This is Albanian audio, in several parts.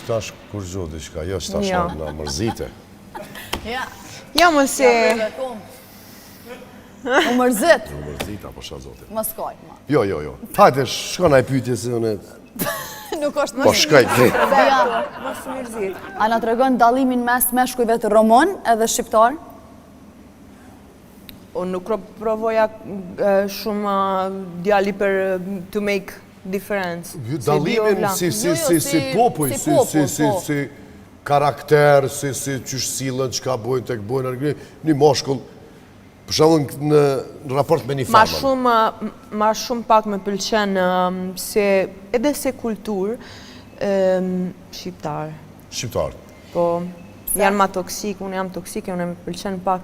Qëtash kur gjo diqka, jo qëtash në mërzite. Ja, më se... U mërzit. Në mërzita, po shka zotit. Më skoj, ma. Jo. Hajde, shkona e pytje se unë... Nuk është më Po shkaj, këtë. Mos mërzit. A na tregon dallimin mes meshkujve të romon edhe shqiptar? Unë nuk provoja shumë djali për to make difference. Dallimin si popuj, si karakter, si qysh sillen, qka bojnë, tek bojnë, një moshkull, për shembull në raport me një famën. Ma shumë pak me pëlqen edhe se kultur shqiptar. Shqiptar. Po, janë ma toksik, unë jam toksike, unë me pëlqen pak,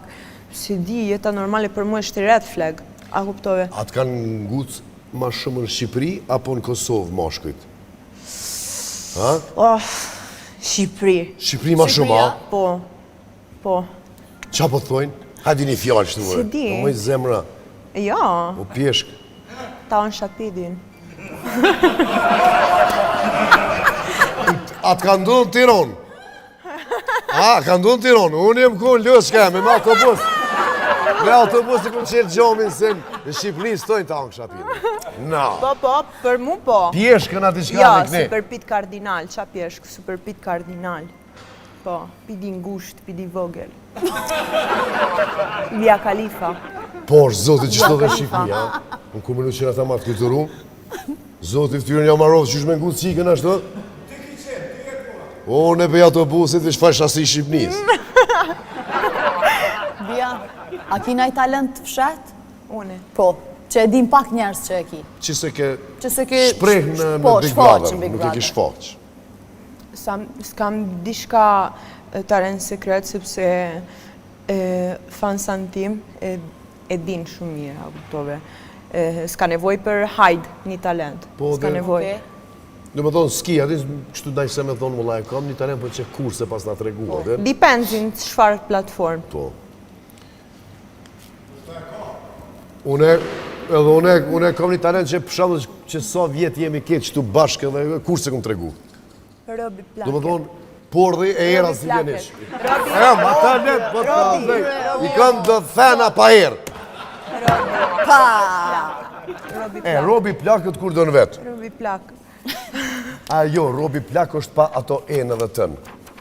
si di, jeta normale për mu është red flag, a kuptove? Atë kanë nguc ma shumë në Shqipëri, apo në Kosovë moshkujt? Shqipëri. Shqipëri ma shumë, a? Po. Qa po të thojnë? Hajdi një fjallë që të vërë. Si di. Po mëj zemra. Ja. O pjeshk. Ta unë shapidin. Atë ka ndonë në Tiron. Ka ndonë në Tiron. Unë jem ku në Lëska, me autobus. Me autobus të këmë qelë gjomin se në Shqipëri stojnë ta unë shapidin. Po, për mu po. Pjeshkën ati shka në Ja, këne. superpit kardinal, qa pjeshk, superpit kardinal. Po, pidi ngusht, pidi vogël. Via Khalifa. Po, është zotit që shto dhe Shqipëri, a? Në kumënu që në ta matë kulturu. Zotit të tyrën jam arovë që shme ngu të qikën ashtë? O, në pëj autobusit dhe shfaj shasi Shqipënis. Bia, a ki naj talent fshet? Une. Po, që e dim pak njerës që e ki. Që se ke Po, shpreh në Big Brother, nuk e ki shfaq. S'kam dishka talent sekret, sepse fansan tim e din shumë mirë, a kuptove. S'ka nevoj për hajde një talent. S'ka nevoj. Në me thonë, ski, ati kështu daj se me thonë, më lajë, kam një talent për që kurse pas nga tregu, atë? Dependin të shfarë platform. Po. Une kam një talent që përshamë që sa vjetë jemi ketë qëtu bashkë dhe kurse këmë tregu. Robi plake. Do me thonë, por dhe e era si vjenish. Ma talent, po të thej, i kam dhe thena pa erë. Robi plakët kur do në vetë. Robi plak. Jo, robi plak është pa ato enë dhe tënë.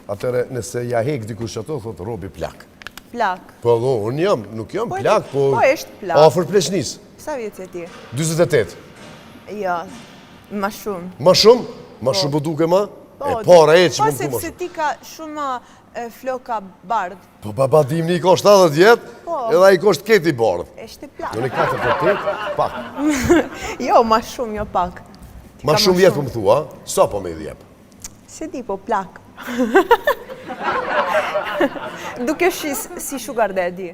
Atere, nëse ja hek dikush ato, thotë robi plak. Plak. Po, unë jam, nuk jam plak, po... Po, eshtë plak. Afer pleçnis. Sa vjetë e ti? 28. Ja, ma shumë. Ma shumë? Ma shumë po duke ma? E para e që më më të ma sepse ti ka shumë floka bardh. Po, baba dim një ko 70 vjetë, edhe a i ko keti bardh. Eshte plak. Në një 4-8, pak. Jo, ma shumë, jo pak. Ma shumë vjetë po më thua, sa po me i djep? Se di, po plak. Duke shi si sugar daddy.